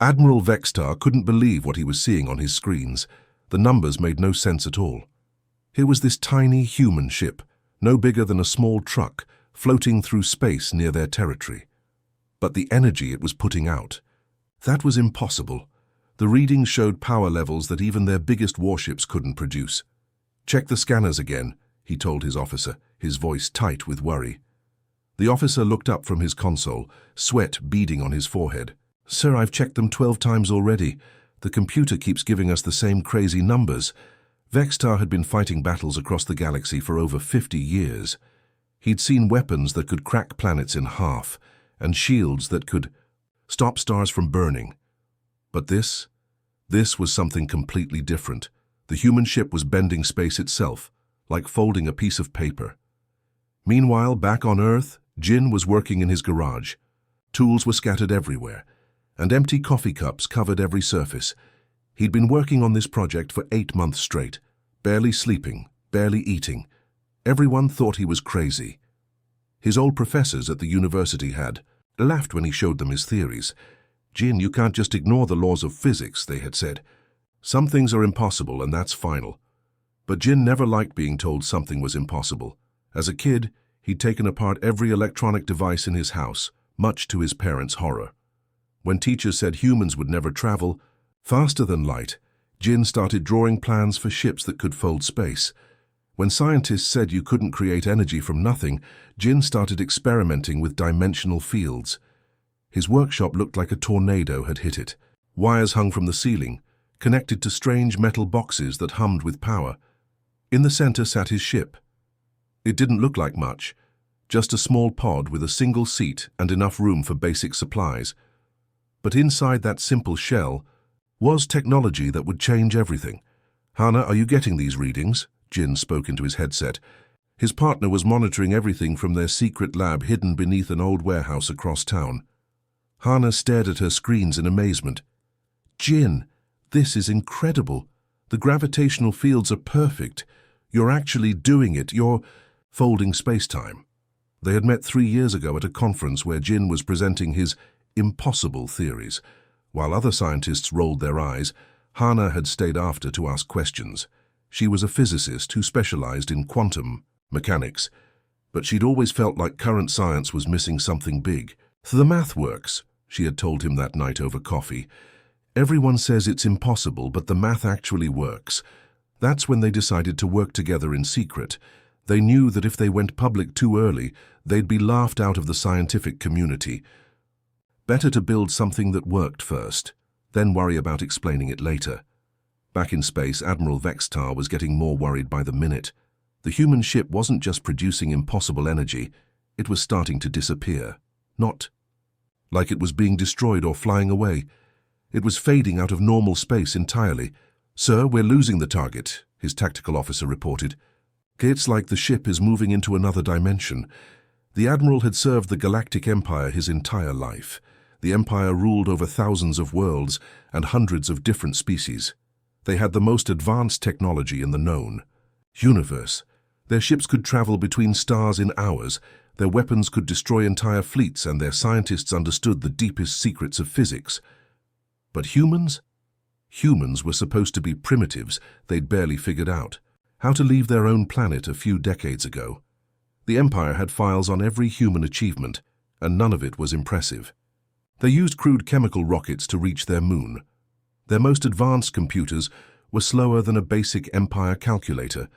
Admiral Vextar couldn't believe what he was seeing on his screens. The numbers made no sense at all. Here was this tiny human ship, no bigger than a small truck, floating through space near their territory. But the energy it was putting out, that was impossible. The readings showed power levels that even their biggest warships couldn't produce. "Check the scanners again," he told his officer, his voice tight with worry. The officer looked up from his console, sweat beading on his forehead. "Sir, I've checked them 12 times already. The computer keeps giving us the same crazy numbers." Vextar had been fighting battles across the galaxy for over 50 years. He'd seen weapons that could crack planets in half, and shields that could stop stars from burning. But this was something completely different. The human ship was bending space itself, like folding a piece of paper. Meanwhile, back on Earth, Jin was working in his garage. Tools were scattered everywhere, and empty coffee cups covered every surface. He'd been working on this project for 8 months straight, barely sleeping, barely eating. Everyone thought he was crazy. His old professors at the university had laughed when he showed them his theories. "Jin, you can't just ignore the laws of physics," they had said. "Some things are impossible, and that's final." But Jin never liked being told something was impossible. As a kid, he'd taken apart every electronic device in his house, much to his parents' horror. When teachers said humans would never travel faster than light, Jin started drawing plans for ships that could fold space. When scientists said you couldn't create energy from nothing, Jin started experimenting with dimensional fields. His workshop looked like a tornado had hit it. Wires hung from the ceiling, connected to strange metal boxes that hummed with power. In the center sat his ship. It didn't look like much, just a small pod with a single seat and enough room for basic supplies. But inside that simple shell was technology that would change everything. "Hana, are you getting these readings?" Jin spoke into his headset. His partner was monitoring everything from their secret lab hidden beneath an old warehouse across town. Hana stared at her screens in amazement. "Jin, this is incredible. The gravitational fields are perfect. You're actually doing it. You're folding space-time." They had met 3 years ago at a conference where Jin was presenting his impossible theories. While other scientists rolled their eyes, Hana had stayed after to ask questions. She was a physicist who specialized in quantum mechanics, but she'd always felt like current science was missing something big. "The math works," she had told him that night over coffee. "Everyone says it's impossible, but the math actually works." That's when they decided to work together in secret. They knew that if they went public too early, they'd be laughed out of the scientific community. Better to build something that worked first, then worry about explaining it later. Back in space, Admiral Vextar was getting more worried by the minute. The human ship wasn't just producing impossible energy, it was starting to disappear. Not like it was being destroyed or flying away. It was fading out of normal space entirely. "Sir, we're losing the target," his tactical officer reported. "It's like the ship is moving into another dimension." The Admiral had served the Galactic Empire his entire life. The Empire ruled over thousands of worlds and hundreds of different species. They had the most advanced technology in the known universe. Their ships could travel between stars in hours, their weapons could destroy entire fleets, and their scientists understood the deepest secrets of physics. But humans? Humans were supposed to be primitives they'd barely figured out. How to leave their own planet a few decades ago. The Empire had files on every human achievement, and none of it was impressive. They used crude chemical rockets to reach their moon. Their most advanced computers were slower than a basic Empire calculator.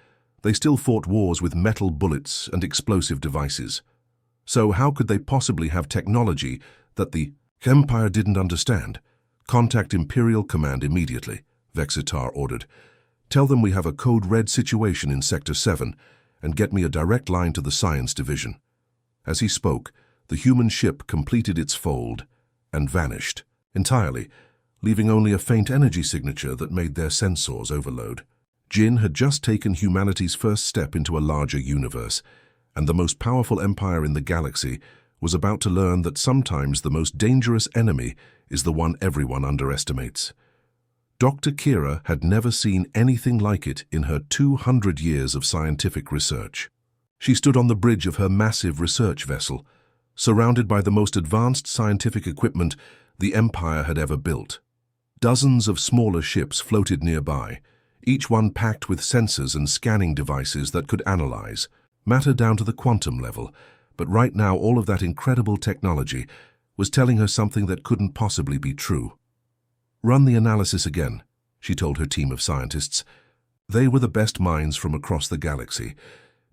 They still fought wars with metal bullets and explosive devices. So how could they possibly have technology that the Empire didn't understand? "Contact Imperial Command immediately," Vextar ordered. "Tell them we have a code red situation in Sector 7 and get me a direct line to the Science Division." As he spoke, the human ship completed its fold and vanished entirely, leaving only a faint energy signature that made their sensors overload. Jin had just taken humanity's first step into a larger universe, and the most powerful empire in the galaxy was about to learn that sometimes the most dangerous enemy is the one everyone underestimates. Dr. Kira had never seen anything like it in her 200 years of scientific research. She stood on the bridge of her massive research vessel, surrounded by the most advanced scientific equipment the Empire had ever built. Dozens of smaller ships floated nearby, each one packed with sensors and scanning devices that could analyze matter down to the quantum level. But right now, all of that incredible technology was telling her something that couldn't possibly be true. "Run the analysis again," she told her team of scientists. They were the best minds from across the galaxy,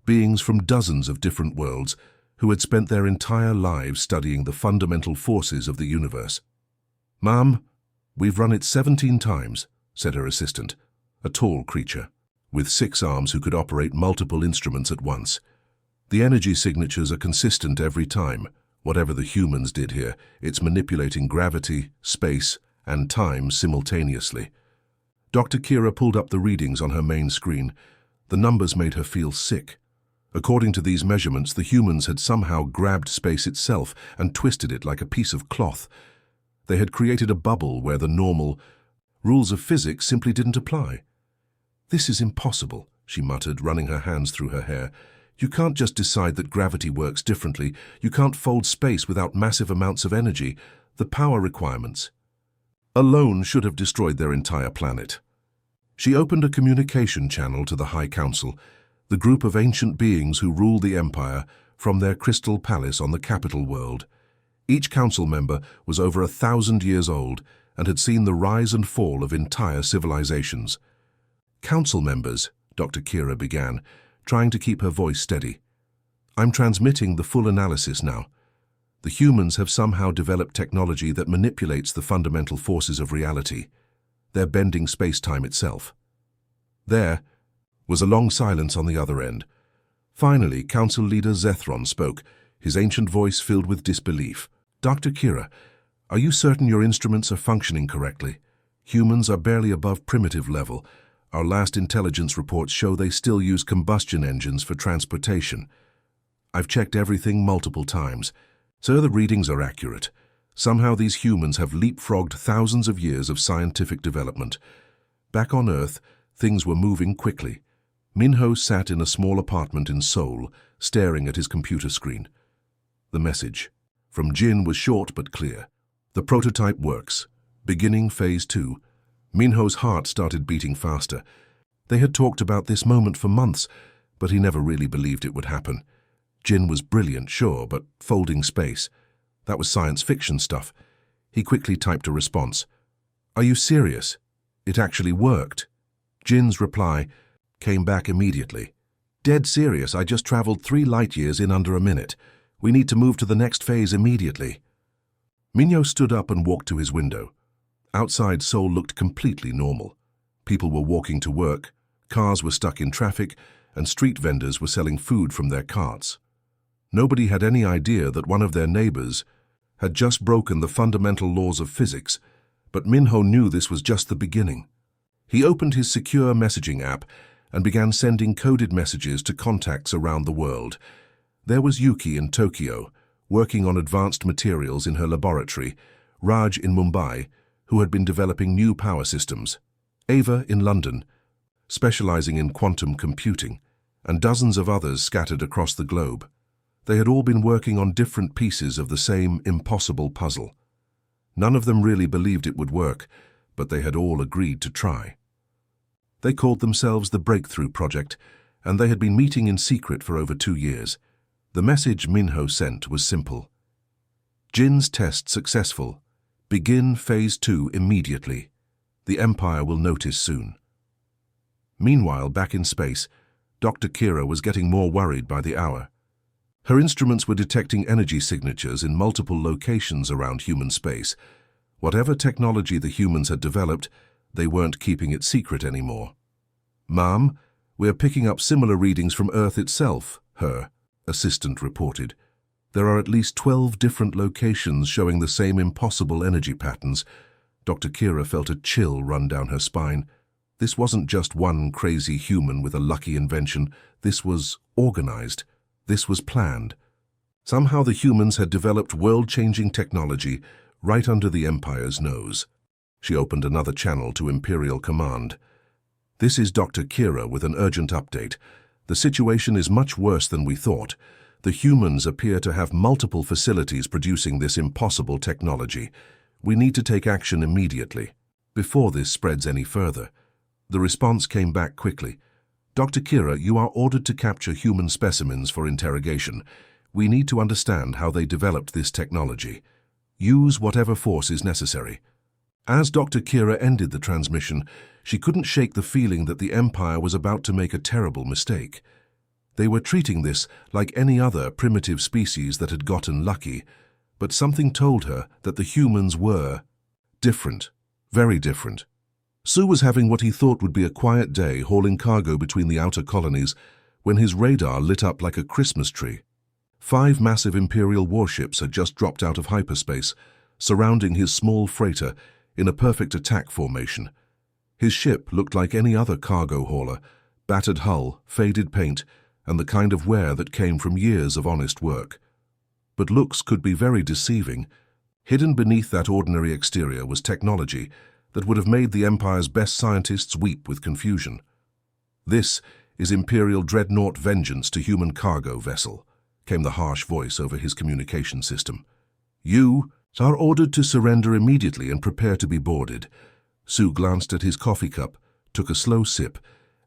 beings from dozens of different worlds who had spent their entire lives studying the fundamental forces of the universe. "Ma'am, we've run it 17 times, said her assistant, a tall creature with 6 arms who could operate multiple instruments at once. "The energy signatures are consistent every time. Whatever the humans did here, it's manipulating gravity, space, and time simultaneously." Dr. Kira pulled up the readings on her main screen. The numbers made her feel sick. According to these measurements, the humans had somehow grabbed space itself and twisted it like a piece of cloth. They had created a bubble where the normal rules of physics simply didn't apply. "This is impossible," she muttered, running her hands through her hair. "You can't just decide that gravity works differently. You can't fold space without massive amounts of energy. The power requirements alone should have destroyed their entire planet." She opened a communication channel to the High Council, the group of ancient beings who ruled the Empire from their crystal palace on the capital world. Each council member was over 1,000 years old and had seen the rise and fall of entire civilizations. "Council members," Dr. Kira began, trying to keep her voice steady. "I'm transmitting the full analysis now. The humans have somehow developed technology that manipulates the fundamental forces of reality. They're bending space-time itself." There was a long silence on the other end. Finally, Council Leader Zethron spoke, his ancient voice filled with disbelief. "Dr. Kira, are you certain your instruments are functioning correctly? Humans are barely above primitive level. Our last intelligence reports show they still use combustion engines for transportation. I've checked everything multiple times. Sir, the readings are accurate. Somehow these humans have leapfrogged thousands of years of scientific development. Back on Earth, things were moving quickly." Minho sat in a small apartment in Seoul, staring at his computer screen. The message from Jin was short but clear. "The prototype works. Beginning Phase 2. Minho's heart started beating faster. They had talked about this moment for months, but he never really believed it would happen. Jin was brilliant, sure, but folding space, that was science fiction stuff. He quickly typed a response. "Are you serious? It actually worked?" Jin's reply came back immediately. "Dead serious. I just traveled 3 light years in under a minute. We need to move to the next phase immediately." Minho stood up and walked to his window. Outside, Seoul looked completely normal. People were walking to work, cars were stuck in traffic, and street vendors were selling food from their carts. Nobody had any idea that one of their neighbors had just broken the fundamental laws of physics, but Minho knew this was just the beginning. He opened his secure messaging app and began sending coded messages to contacts around the world. There was Yuki in Tokyo, working on advanced materials in her laboratory, Raj in Mumbai, who had been developing new power systems, Ava in London, specializing in quantum computing, and dozens of others scattered across the globe. They had all been working on different pieces of the same impossible puzzle. None of them really believed it would work, but they had all agreed to try. They called themselves the Breakthrough Project, and they had been meeting in secret for over 2 years. The message Minho sent was simple. "Jin's test successful. Begin Phase 2 immediately. The Empire will notice soon." Meanwhile, back in space, Dr. Kira was getting more worried by the hour. Her instruments were detecting energy signatures in multiple locations around human space. Whatever technology the humans had developed, they weren't keeping it secret anymore. "Ma'am, we're picking up similar readings from Earth itself," her assistant reported. "There are at least 12 different locations showing the same impossible energy patterns." Dr. Kira felt a chill run down her spine. This wasn't just one crazy human with a lucky invention. This was organized. This was planned. Somehow the humans had developed world-changing technology right under the Empire's nose. She opened another channel to Imperial Command. "This is Dr. Kira with an urgent update. The situation is much worse than we thought. The humans appear to have multiple facilities producing this impossible technology. We need to take action immediately, before this spreads any further. The response came back quickly. Dr. Kira, you are ordered to capture human specimens for interrogation. We need to understand how they developed this technology. Use whatever force is necessary. As Dr. Kira ended the transmission, she couldn't shake the feeling that the Empire was about to make a terrible mistake. They were treating this like any other primitive species that had gotten lucky, but something told her that the humans were different, very different. Sue was having what he thought would be a quiet day hauling cargo between the outer colonies when his radar lit up like a Christmas tree. 5 massive Imperial warships had just dropped out of hyperspace, surrounding his small freighter in a perfect attack formation. His ship looked like any other cargo hauler, battered hull, faded paint, and the kind of wear that came from years of honest work. But looks could be very deceiving. Hidden beneath that ordinary exterior was technology that would have made the Empire's best scientists weep with confusion. "This is Imperial Dreadnought Vengeance to human cargo vessel," came the harsh voice over his communication system. "You are ordered to surrender immediately and prepare to be boarded." Sue glanced at his coffee cup, took a slow sip,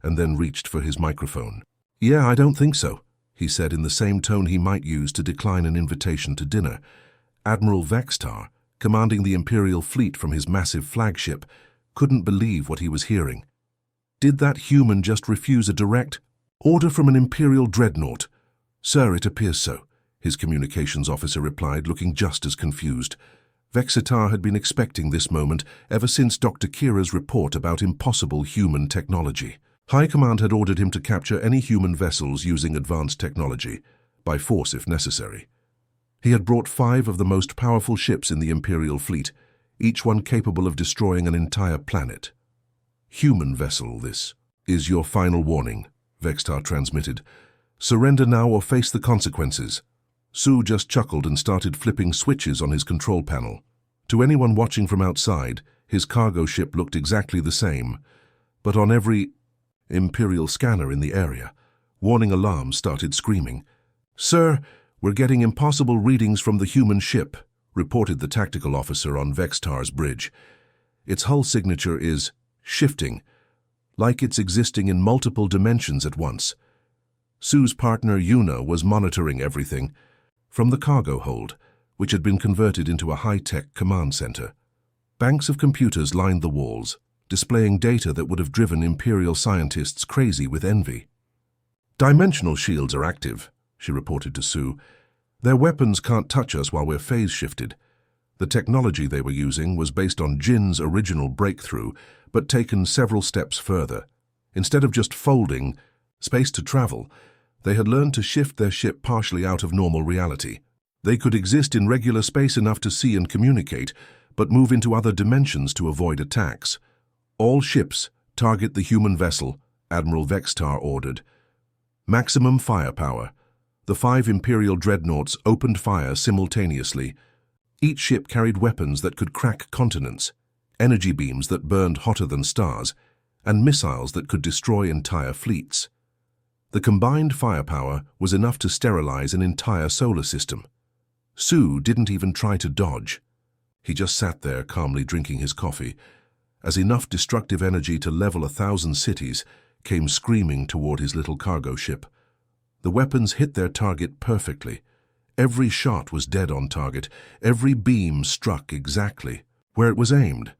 and then reached for his microphone. "Yeah, I don't think so," he said in the same tone he might use to decline an invitation to dinner. Admiral Vextar, commanding the Imperial fleet from his massive flagship, couldn't believe what he was hearing. Did that human just refuse a direct order from an Imperial dreadnought? "Sir, it appears so," his communications officer replied, looking just as confused. Vextar had been expecting this moment ever since Dr. Kira's report about impossible human technology. High Command had ordered him to capture any human vessels using advanced technology, by force if necessary. He had brought 5 of the most powerful ships in the Imperial fleet, each one capable of destroying an entire planet. "Human vessel, this is your final warning," Vextar transmitted. "Surrender now or face the consequences." Sue just chuckled and started flipping switches on his control panel. To anyone watching from outside, his cargo ship looked exactly the same, but on every Imperial scanner in the area, warning alarms started screaming. "Sir, we're getting impossible readings from the human ship," reported the tactical officer on Vextar's bridge. "Its hull signature is shifting, like it's existing in multiple dimensions at once." Sue's partner Yuna was monitoring everything from the cargo hold, which had been converted into a high-tech command center. Banks of computers lined the walls, displaying data that would have driven Imperial scientists crazy with envy. "Dimensional shields are active," she reported to Sue. "Their weapons can't touch us while we're phase-shifted." The technology they were using was based on Jin's original breakthrough, but taken several steps further. Instead of just folding space to travel, they had learned to shift their ship partially out of normal reality. They could exist in regular space enough to see and communicate, but move into other dimensions to avoid attacks. "All ships target the human vessel," Admiral Vextar ordered. "Maximum firepower." The 5 Imperial dreadnoughts opened fire simultaneously. Each ship carried weapons that could crack continents, energy beams that burned hotter than stars, and missiles that could destroy entire fleets. The combined firepower was enough to sterilize an entire solar system. Sue didn't even try to dodge. He just sat there calmly drinking his coffee, as enough destructive energy to level 1,000 cities came screaming toward his little cargo ship. The weapons hit their target perfectly. Every shot was dead on target. Every beam struck exactly where it was aimed.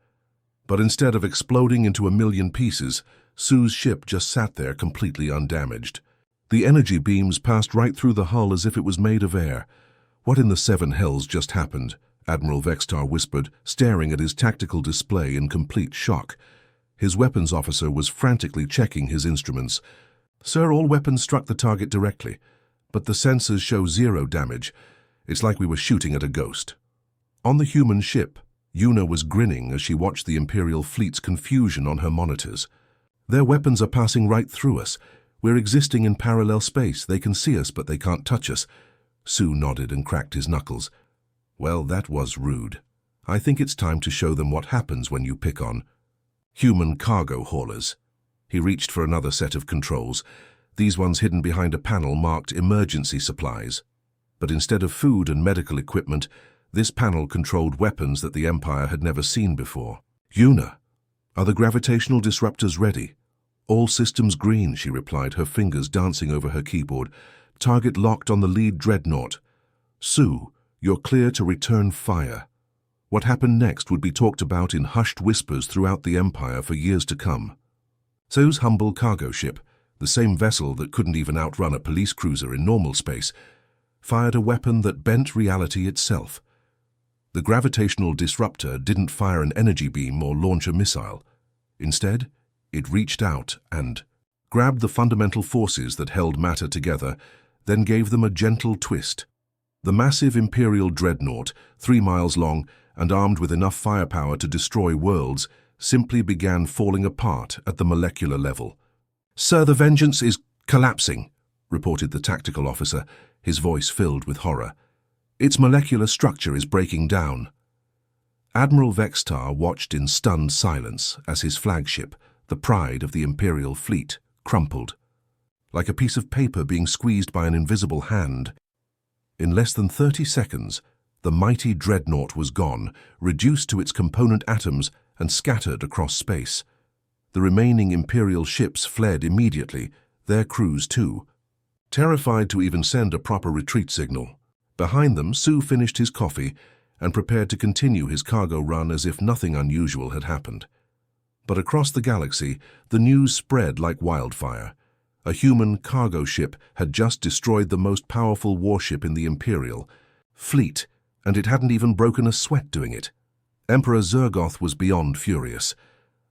But instead of exploding into a million pieces, Sue's ship just sat there completely undamaged. The energy beams passed right through the hull as if it was made of air. "What in the 7 hells just happened?" Admiral Vextar whispered, staring at his tactical display in complete shock. His weapons officer was frantically checking his instruments. "Sir, all weapons struck the target directly, but the sensors show 0 damage. It's like we were shooting at a ghost." On the human ship, Yuna was grinning as she watched the Imperial fleet's confusion on her monitors. "Their weapons are passing right through us. We're existing in parallel space. They can see us, but they can't touch us." Sue nodded and cracked his knuckles. "Well, that was rude. I think it's time to show them what happens when you pick on human cargo haulers." He reached for another set of controls, these ones hidden behind a panel marked emergency supplies. But instead of food and medical equipment, This panel controlled weapons that the Empire had never seen before. "Yuna, are the gravitational disruptors ready?" "All systems green," she replied, her fingers dancing over her keyboard. "Target locked on the lead dreadnought. Sue, you're clear to return fire." What happened next would be talked about in hushed whispers throughout the Empire for years to come. Sue's humble cargo ship, the same vessel that couldn't even outrun a police cruiser in normal space, fired a weapon that bent reality itself. The gravitational disruptor didn't fire an energy beam or launch a missile. Instead, it reached out and grabbed the fundamental forces that held matter together, then gave them a gentle twist. The massive Imperial dreadnought, 3 miles long and armed with enough firepower to destroy worlds, simply began falling apart at the molecular level. "Sir, the Vengeance is collapsing," reported the tactical officer, his voice filled with horror. "Its molecular structure is breaking down." Admiral Vextar watched in stunned silence as his flagship, the pride of the Imperial fleet, crumpled. Like a piece of paper being squeezed by an invisible hand. In less than 30 seconds, the mighty dreadnought was gone, reduced to its component atoms and scattered across space. The remaining Imperial ships fled immediately, their crews too, terrified to even send a proper retreat signal. Behind them, Sue finished his coffee and prepared to continue his cargo run as if nothing unusual had happened. But across the galaxy, the news spread like wildfire. A human cargo ship had just destroyed the most powerful warship in the Imperial fleet, and it hadn't even broken a sweat doing it. Emperor Zergoth was beyond furious.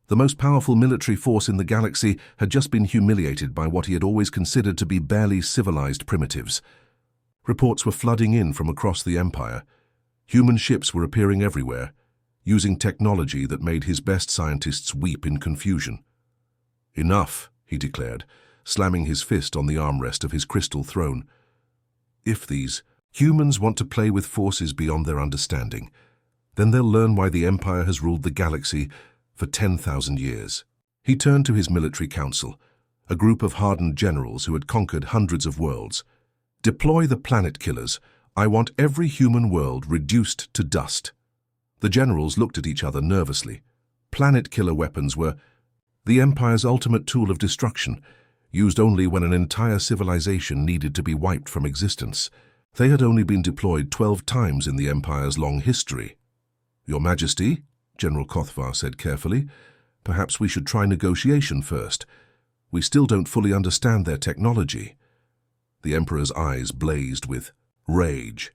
The most powerful military force in the galaxy had just been humiliated by what he had always considered to be barely civilized primitives. Reports were flooding in from across the Empire. Human ships were appearing everywhere, using technology that made his best scientists weep in confusion. "Enough," he declared, slamming his fist on the armrest of his crystal throne. "If these humans want to play with forces beyond their understanding, then they'll learn why the Empire has ruled the galaxy for 10,000 years. He turned to his military council, a group of hardened generals who had conquered hundreds of worlds. "Deploy the planet killers. I want every human world reduced to dust." The generals looked at each other nervously. Planet killer weapons were the Empire's ultimate tool of destruction, used only when an entire civilization needed to be wiped from existence. They had only been deployed 12 times in the Empire's long history. "Your Majesty," General Kothvar said carefully, "perhaps we should try negotiation first. We still don't fully understand their technology." The Emperor's eyes blazed with rage.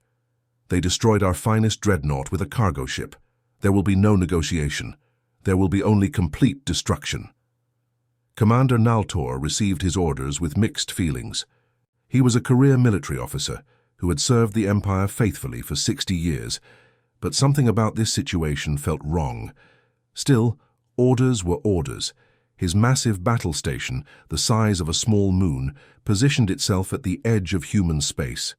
"They destroyed our finest dreadnought with a cargo ship. There will be no negotiation. There will be only complete destruction." Commander Naltor received his orders with mixed feelings. He was a career military officer who had served the Empire faithfully for 60 years, but something about this situation felt wrong. Still, orders were orders. His massive battle station, the size of a small moon, positioned itself at the edge of human space.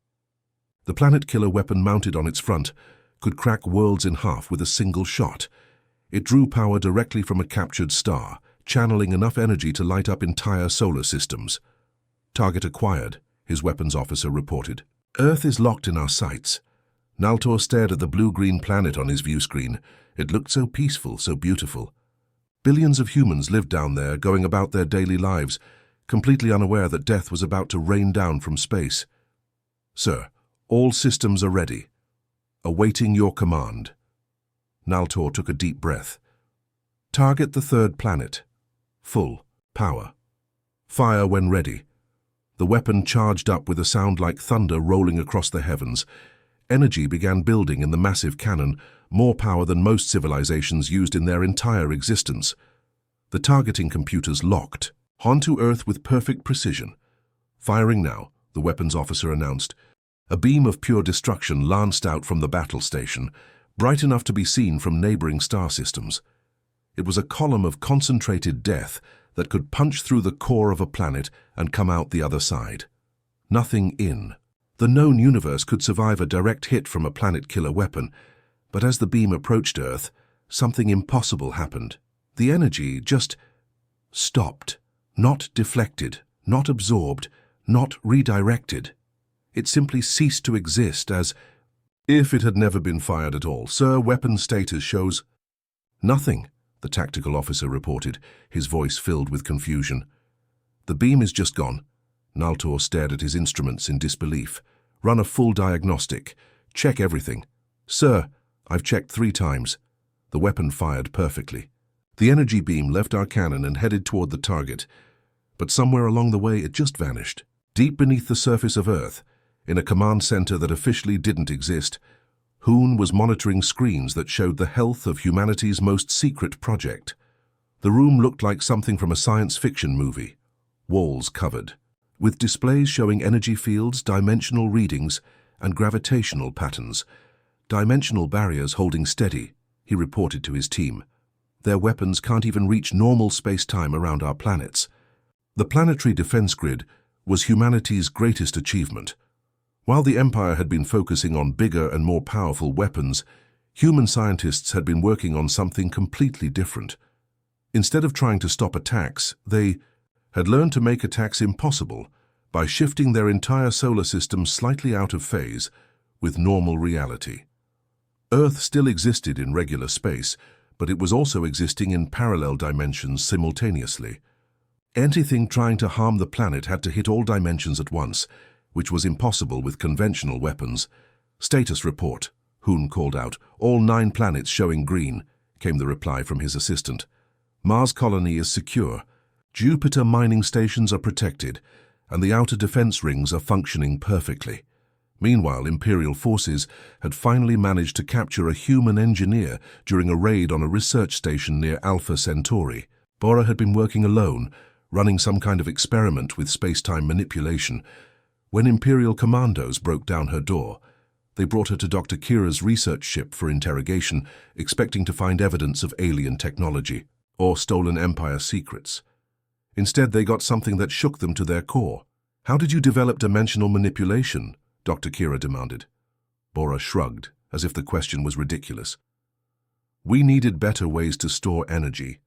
The planet-killer weapon mounted on its front could crack worlds in half with a single shot. It drew power directly from a captured star, channeling enough energy to light up entire solar systems. "Target acquired," his weapons officer reported. "Earth is locked in our sights." Naltor stared at the blue-green planet on his view screen. It looked so peaceful, so beautiful. Billions of humans lived down there, going about their daily lives, completely unaware that death was about to rain down from space. "Sir, all systems are ready. Awaiting your command." Naltor took a deep breath. "Target the third planet. Full power. Fire when ready." The weapon charged up with a sound like thunder rolling across the heavens. Energy began building in the massive cannon, more power than most civilizations used in their entire existence. The targeting computers locked onto Earth with perfect precision. "Firing now," the weapons officer announced. A beam of pure destruction lanced out from the battle station, bright enough to be seen from neighboring star systems. It was a column of concentrated death that could punch through the core of a planet and come out the other side. Nothing in the known universe could survive a direct hit from a planet-killer weapon, but as the beam approached Earth, something impossible happened. The energy just stopped, not deflected, not absorbed, not redirected. It simply ceased to exist as If it had never been fired at all, sir, weapon status shows nothing, the tactical officer reported, his voice filled with confusion. The beam is just gone. Naltor stared at his instruments in disbelief. Run a full diagnostic. Check everything. Sir, I've checked 3 times. The weapon fired perfectly. The energy beam left our cannon and headed toward the target, but somewhere along the way it just vanished. Deep beneath the surface of Earth, in a command center that officially didn't exist, Hoon was monitoring screens that showed the health of humanity's most secret project. The room looked like something from a science fiction movie. Walls covered, with displays showing energy fields, dimensional readings, and gravitational patterns. Dimensional barriers holding steady, he reported to his team. Their weapons can't even reach normal space-time around our planets. The planetary defense grid was humanity's greatest achievement. While the Empire had been focusing on bigger and more powerful weapons, human scientists had been working on something completely different. Instead of trying to stop attacks, they had learned to make attacks impossible by shifting their entire solar system slightly out of phase with normal reality. Earth still existed in regular space, but it was also existing in parallel dimensions simultaneously. Anything trying to harm the planet had to hit all dimensions at once, which was impossible with conventional weapons. Status report, Hoon called out. All 9 planets showing green, came the reply from his assistant. Mars colony is secure. Jupiter mining stations are protected, and the outer defense rings are functioning perfectly. Meanwhile, Imperial forces had finally managed to capture a human engineer during a raid on a research station near Alpha Centauri. Bora had been working alone, running some kind of experiment with space-time manipulation. When Imperial commandos broke down her door, they brought her to Dr. Kira's research ship for interrogation, expecting to find evidence of alien technology or stolen Empire secrets. Instead, they got something that shook them to their core. How did you develop dimensional manipulation? Dr. Kira demanded. Bora shrugged, as if the question was ridiculous. We needed better ways to store energy.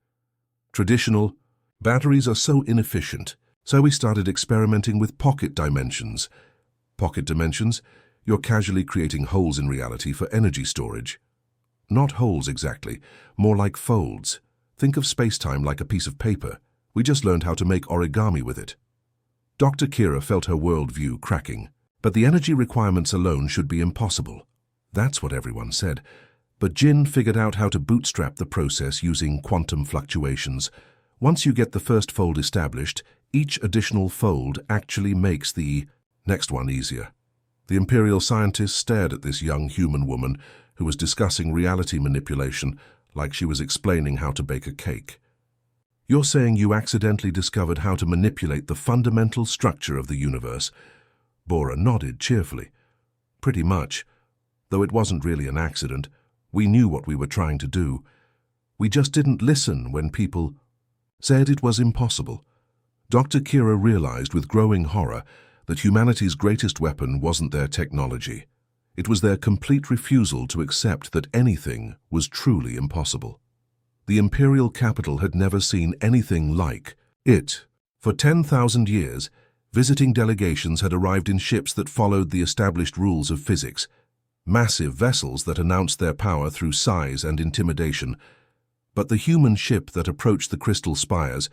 Traditional batteries are so inefficient. So we started experimenting with pocket dimensions. Pocket dimensions? You're casually creating holes in reality for energy storage. Not holes exactly, more like folds. Think of space-time like a piece of paper. We just learned how to make origami with it. Dr. Kira felt her worldview cracking. But the energy requirements alone should be impossible. That's what everyone said. But Jin figured out how to bootstrap the process using quantum fluctuations. Once you get the first fold established, each additional fold actually makes the next one easier. The Imperial scientist stared at this young human woman who was discussing reality manipulation like she was explaining how to bake a cake. You're saying you accidentally discovered how to manipulate the fundamental structure of the universe? Bora nodded cheerfully. Pretty much. Though it wasn't really an accident. We knew what we were trying to do. We just didn't listen when people said it was impossible. Dr. Kira realized with growing horror that humanity's greatest weapon wasn't their technology. It was their complete refusal to accept that anything was truly impossible. The imperial capital had never seen anything like it. For 10,000 years, visiting delegations had arrived in ships that followed the established rules of physics, massive vessels that announced their power through size and intimidation. But the human ship that approached the crystal spires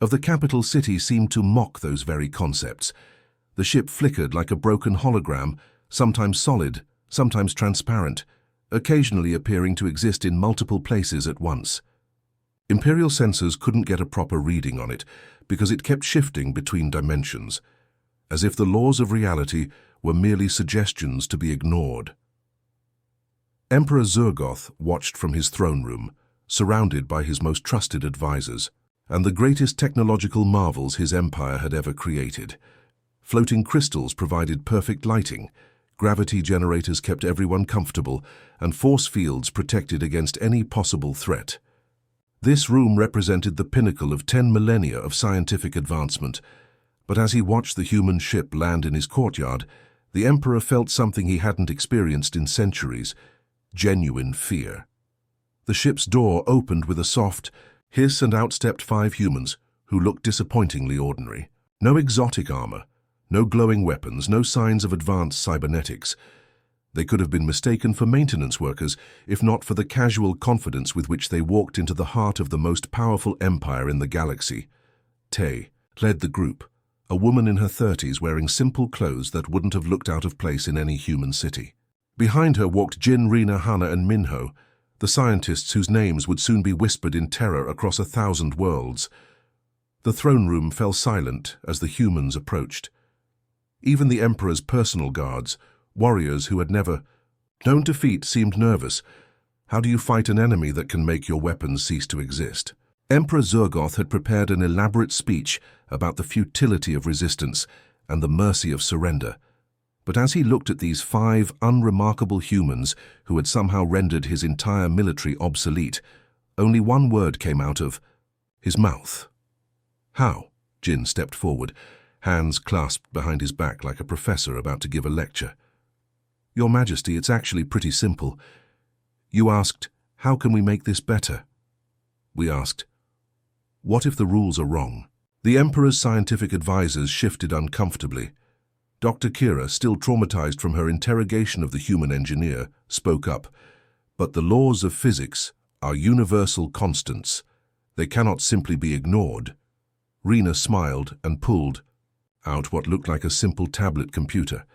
of the capital city seemed to mock those very concepts. The ship flickered like a broken hologram, sometimes solid, sometimes transparent, occasionally appearing to exist in multiple places at once. Imperial sensors couldn't get a proper reading on it because it kept shifting between dimensions, as if the laws of reality were merely suggestions to be ignored. Emperor Zurgoth watched from his throne room, surrounded by his most trusted advisors, and the greatest technological marvels his empire had ever created. Floating crystals provided perfect lighting, gravity generators kept everyone comfortable, and force fields protected against any possible threat. This room represented the pinnacle of 10 millennia of scientific advancement, but as he watched the human ship land in his courtyard, the Emperor felt something he hadn't experienced in centuries: genuine fear. The ship's door opened with a soft hiss and out stepped 5 humans who looked disappointingly ordinary. No exotic armor, no glowing weapons, no signs of advanced cybernetics. They could have been mistaken for maintenance workers, if not for the casual confidence with which they walked into the heart of the most powerful empire in the galaxy. Tay led the group, a woman in her 30s wearing simple clothes that wouldn't have looked out of place in any human city. Behind her walked Jin, Rena, Hana, and Minho, the scientists whose names would soon be whispered in terror across 1,000 worlds. The throne room fell silent as the humans approached. Even the Emperor's personal guards, warriors who had never known defeat, seemed nervous. How do you fight an enemy that can make your weapons cease to exist? Emperor Zurgoth had prepared an elaborate speech about the futility of resistance and the mercy of surrender. But as he looked at these 5 unremarkable humans who had somehow rendered his entire military obsolete, only one word came out of his mouth. How? Jin stepped forward, hands clasped behind his back like a professor about to give a lecture. Your Majesty, it's actually pretty simple. You asked, how can we make this better? We asked, what if the rules are wrong? The Emperor's scientific advisors shifted uncomfortably. Dr. Kira, still traumatized from her interrogation of the human engineer, spoke up. But the laws of physics are universal constants. They cannot simply be ignored. Rena smiled and pulled out what looked like a simple tablet computer.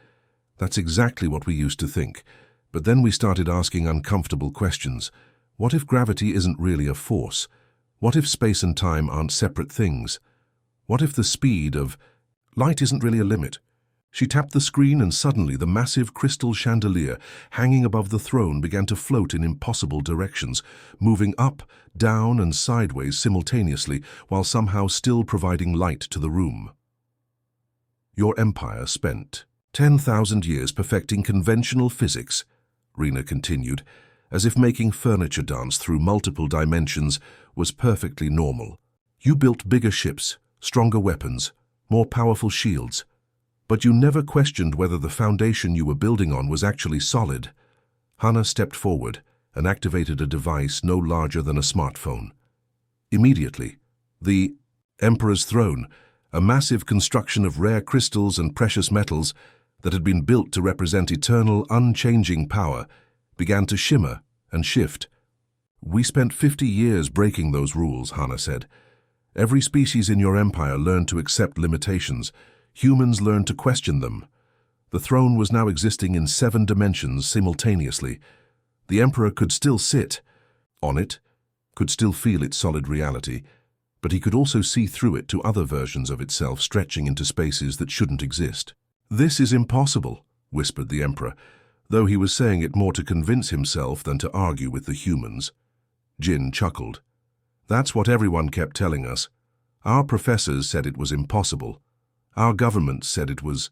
That's exactly what we used to think. But then we started asking uncomfortable questions. What if gravity isn't really a force? What if space and time aren't separate things? What if the speed of light isn't really a limit? She tapped the screen and suddenly the massive crystal chandelier hanging above the throne began to float in impossible directions, moving up, down and sideways simultaneously while somehow still providing light to the room. Your empire spent 10,000 years perfecting conventional physics, Rena continued, as if making furniture dance through multiple dimensions was perfectly normal. You built bigger ships, stronger weapons, more powerful shields. But you never questioned whether the foundation you were building on was actually solid. Hana stepped forward and activated a device no larger than a smartphone. Immediately, the Emperor's throne, a massive construction of rare crystals and precious metals that had been built to represent eternal, unchanging power, began to shimmer and shift. We spent 50 years breaking those rules, Hana said. Every species in your empire learned to accept limitations. Humans learned to question them. The throne was now existing in 7 dimensions simultaneously. The Emperor could still sit on it, could still feel its solid reality, but he could also see through it to other versions of itself stretching into spaces that shouldn't exist. This is impossible, whispered the Emperor, though he was saying it more to convince himself than to argue with the humans. Jin chuckled. That's what everyone kept telling us. Our professors said it was impossible. Our government said it was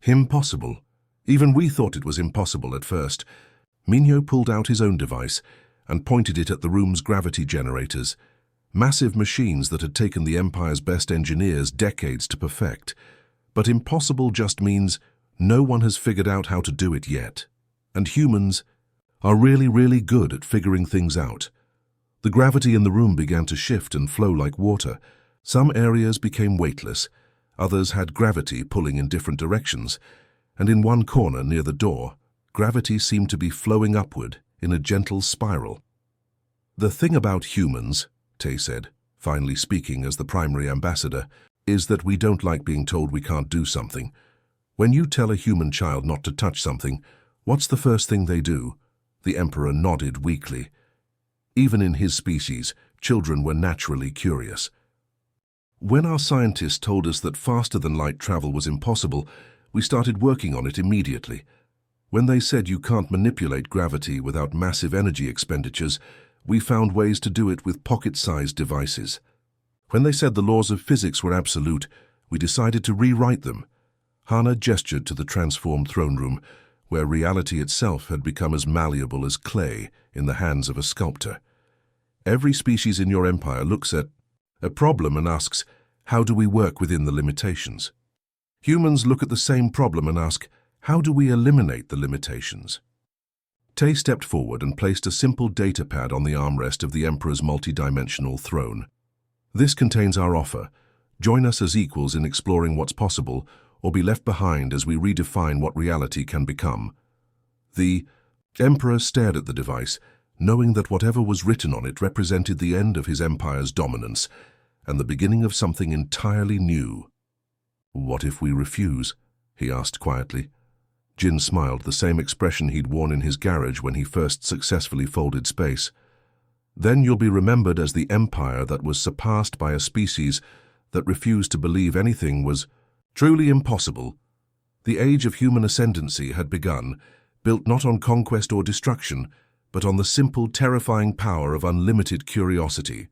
impossible. Even we thought it was impossible at first. Minho pulled out his own device and pointed it at the room's gravity generators, massive machines that had taken the Empire's best engineers decades to perfect. But impossible just means no one has figured out how to do it yet. And humans are really, really good at figuring things out. The gravity in the room began to shift and flow like water. Some areas became weightless. Others had gravity pulling in different directions, and in one corner near the door, gravity seemed to be flowing upward in a gentle spiral. The thing about humans, Tay said, finally speaking as the primary ambassador, is that we don't like being told we can't do something. When you tell a human child not to touch something, what's the first thing they do? The Emperor nodded weakly. Even in his species, children were naturally curious. When our scientists told us that faster-than-light travel was impossible, we started working on it immediately. When they said you can't manipulate gravity without massive energy expenditures, we found ways to do it with pocket-sized devices. When they said the laws of physics were absolute, we decided to rewrite them. Hana gestured to the transformed throne room, where reality itself had become as malleable as clay in the hands of a sculptor. Every species in your empire looks at a problem and asks, how do we work within the limitations? Humans look at the same problem and ask, how do we eliminate the limitations? Tay stepped forward and placed a simple data pad on the armrest of the Emperor's multi-dimensional throne. This contains our offer. Join us as equals in exploring what's possible, or be left behind as we redefine what reality can become. The Emperor stared at the device, knowing that whatever was written on it represented the end of his empire's dominance and the beginning of something entirely new. "What if we refuse?" he asked quietly. Jin smiled, the same expression he'd worn in his garage when he first successfully folded space. "Then you'll be remembered as the empire that was surpassed by a species that refused to believe anything was truly impossible." The age of human ascendancy had begun, built not on conquest or destruction, but on the simple, terrifying power of unlimited curiosity.